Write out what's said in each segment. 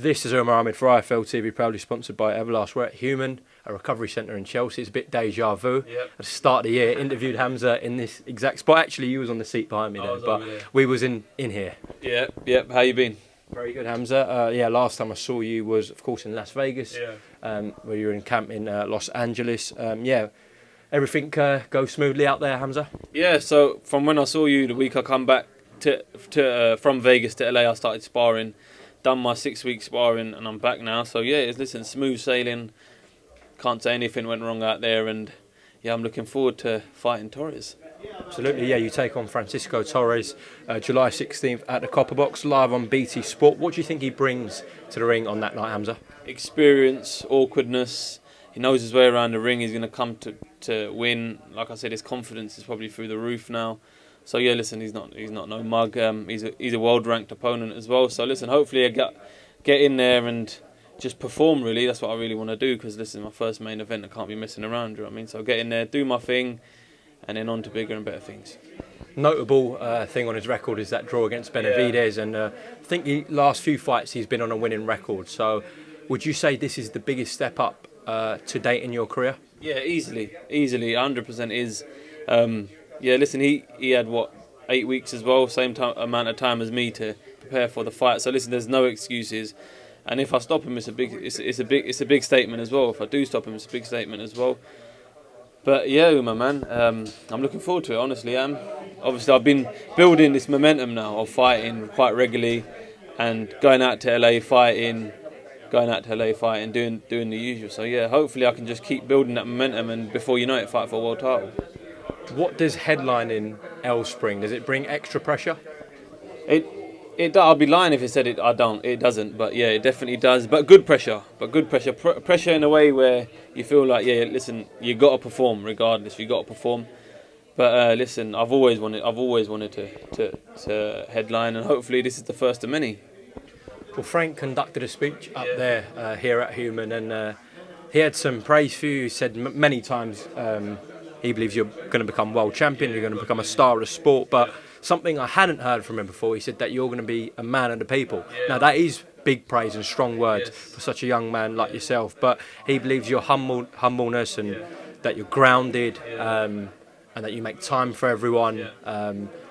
This is Umar Ahmed for IFL TV, proudly sponsored by Everlast. We're at HEANEY, a recovery centre in Chelsea. It's a bit deja vu. Yep. At the start of the year, interviewed HAMZAH in this exact spot. Actually, you was on the seat behind me then, but we was in here. Yep. How you been? Very good, HAMZAH. Last time I saw you was, of course, in Las Vegas, where you were in camp in Los Angeles. Everything goes smoothly out there, HAMZAH? Yeah, so from when I saw you the week I come back from Vegas to LA, I started sparring. Done my 6-week sparring and I'm back now. So listen, smooth sailing. Can't say anything went wrong out there, and I'm looking forward to fighting Torres. Absolutely, you take on Francisco Torres July 16th at the Copper Box, live on BT Sport. What do you think he brings to the ring on that night, HAMZAH? Experience, awkwardness. He knows his way around the ring. He's going to come to win. Like I said, his confidence is probably through the roof now. So listen, he's not no mug. He's a world ranked opponent as well. So listen, hopefully I get in there and just perform. Really, that's what I really want to do. Because this is my first main event. I can't be messing around. Do you know what I mean? So get in there, do my thing, and then on to bigger and better things. Notable thing on his record is that draw against Benavidez, and I think the last few fights he's been on a winning record. So would you say this is the biggest step up to date in your career? Yeah, easily, 100% is. Listen, he had 8 weeks as well, same amount of time as me to prepare for the fight. So listen, there's no excuses, and if I stop him, it's a big statement as well. If I do stop him, it's a big statement as well. But my man, I'm looking forward to it. Honestly, obviously I've been building this momentum now of fighting quite regularly, and going out to LA fighting, doing the usual. So hopefully I can just keep building that momentum, and before you know it, fight for a world title. What does headlining Ells bring? Does it bring extra pressure? I'd be lying if I said it. I don't. It doesn't. But it definitely does. But good pressure. Pressure in a way where you feel like listen, you got to perform regardless. You got to perform. But listen, I've always wanted to headline, and hopefully this is the first of many. Well, Frank conducted a speech up there here at HEANEY, and he had some praise for you. He said many times. He believes you're going to become world champion, you're going to become a star of the sport, but something I hadn't heard from him before, he said that you're going to be a man of the people. Now that is big praise and strong words for such a young man like yourself, but he believes your humbleness and that you're grounded and that you make time for everyone,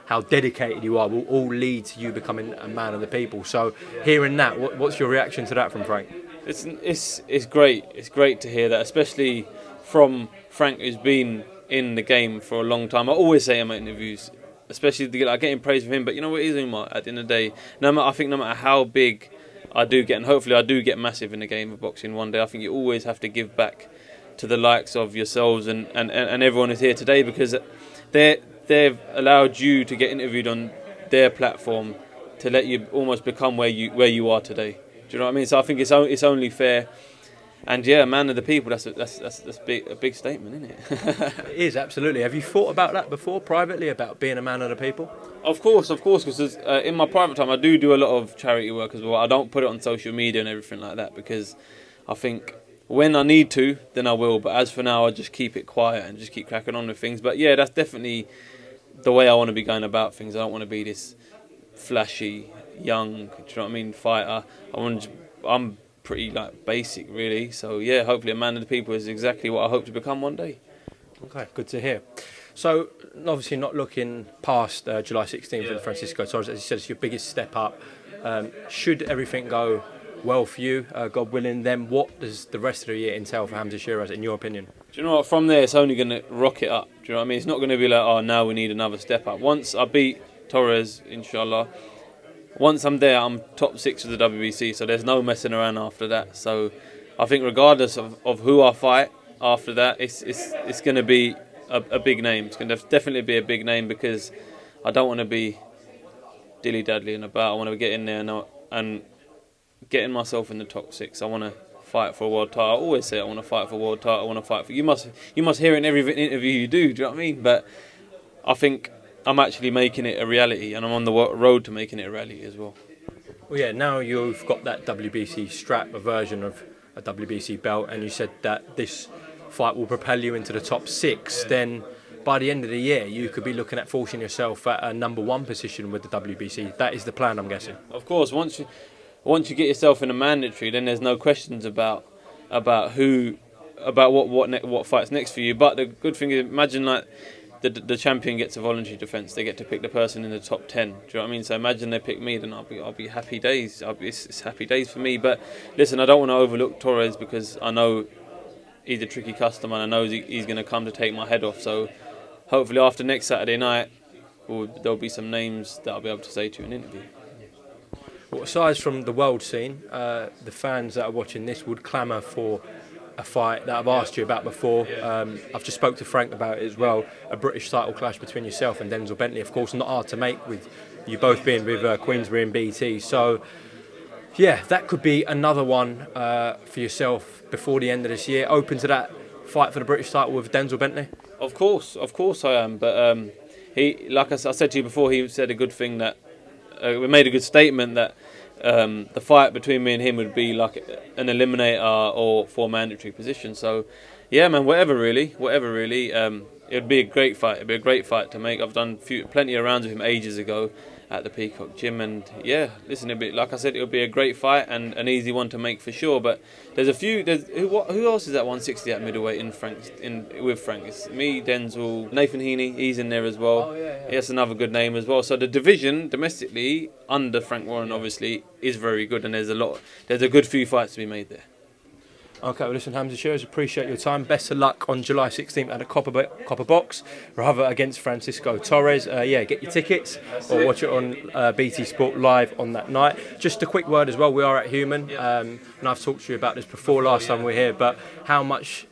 how dedicated you are, will all lead to you becoming a man of the people. So hearing that, what's your reaction to that from Frank? It's great. It's great to hear that, especially from Frank, who's been in the game for a long time. I always say in my interviews, especially getting praise from him, but you know what it is, Umar, at the end of the day, I think no matter how big I do get, and hopefully I do get massive in the game of boxing one day, I think you always have to give back to the likes of yourselves and everyone who's here today, because they've allowed you to get interviewed on their platform to let you almost become where you are today. Do you know what I mean? So I think it's only fair. And man of the people, that's a big statement, isn't it? It is, absolutely. Have you thought about that before, privately, about being a man of the people? Of course, because in my private time I do a lot of charity work as well. I don't put it on social media and everything like that, because I think when I need to, then I will. But as for now, I just keep it quiet and just keep cracking on with things. But that's definitely the way I want to be going about things. I don't want to be this flashy, young, do you know what I mean, fighter. I'm pretty basic, really. So hopefully a man of the people is exactly what I hope to become one day. Okay, good to hear. So obviously not looking past July 16th and Francisco Torres, as you said, it's your biggest step up. Should everything go well for you, God willing, then what does the rest of the year entail for HAMZAH SHEERAZ, in your opinion? Do you know what? From there, it's only going to rocket up. Do you know what I mean? It's not going to be like, oh, now we need another step up. Once I beat Torres, inshallah, once I'm there, I'm top 6 of the WBC, so there's no messing around after that. So I think regardless of who I fight after that, it's going to be a big name. It's going to definitely be a big name, because I don't want to be dilly-daddling about. I want to get in there and getting myself in the top 6. I want to fight for a world title. I always say I want to fight for a world title. I want to fight for... You must hear it in every interview you do. Do you know what I mean? But I think I'm actually making it a reality, and I'm on the road to making it a reality as well. Well, now you've got that WBC strap, a version of a WBC belt, and you said that this fight will propel you into the top 6, then by the end of the year you could be looking at forcing yourself at a number 1 position with the WBC. That is the plan, I'm guessing. Of course, once once you get yourself in a mandatory, then there's no questions about what fights next for you. But the good thing is, imagine like the champion gets a voluntary defence. They get to pick the person in the top 10. Do you know what I mean? So imagine they pick me, then I'll be happy days. It's happy days for me. But listen, I don't want to overlook Torres because I know he's a tricky customer and I know he's going to come to take my head off. So hopefully after next Saturday night, there'll be some names that I'll be able to say to you in an interview. Well, aside from the world scene, the fans that are watching this would clamour for a fight that I've asked you about before. I've just spoke to Frank about it as well. A British title clash between yourself and Denzel Bentley, of course, not hard to make with you both being with Queensbury and BT. So, yeah, that could be another one for yourself before the end of this year. Open to that fight for the British title with Denzel Bentley? Of course I am. But he, like I said to you before, he said a good thing that we made a good statement that the fight between me and him would be like an eliminator or for mandatory position. So, yeah, man, whatever really. It'd be a great fight. It'd be a great fight to make. I've done plenty of rounds with him ages ago at the Peacock Gym, and yeah, listen, like I said, it'll be a great fight and an easy one to make for sure. But there's a few. Who else is at 160 at middleweight with Frank? It's me, Denzel, Nathan Heaney. He's in there as well. Oh, yeah. That's another good name as well. So the division domestically under Frank Warren obviously is very good, and there's a good few fights to be made there. Okay, well, listen, HAMZAH SHEERAZ, appreciate your time. Best of luck on July 16th at the Copper Box, rather against Francisco Torres. Get your tickets or watch it on BT Sport Live on that night. Just a quick word as well, we are at Human, and I've talked to you about this before last time we were here, but how much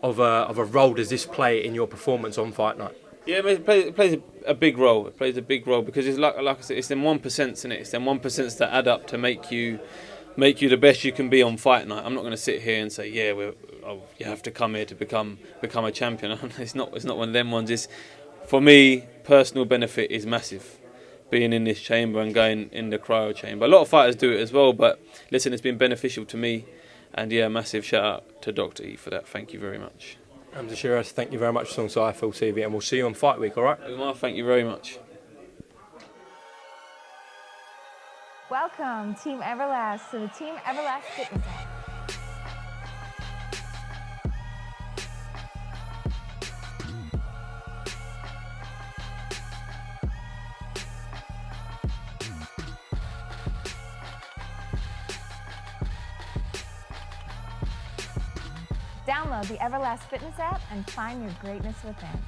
of a role does this play in your performance on fight night? Yeah, it plays a big role. It plays a big role because it's like I said, it's them 1%, in it. It's them 1% that add up to make you the best you can be on fight night. I'm not going to sit here and say, you have to come here to become a champion. It's not one of them ones. For me, personal benefit is massive, being in this chamber and going in the cryo chamber. A lot of fighters do it as well, but listen, it's been beneficial to me. And yeah, massive shout out to Dr. E for that. Thank you very much. HAMZAH SHEERAZ, thank you very much alongside IFL TV, and we'll see you on Fight Week, all right? Umar, thank you very much. Welcome, Team Everlast, to the Team Everlast Fitness app. Download the Everlast Fitness app and find your greatness within.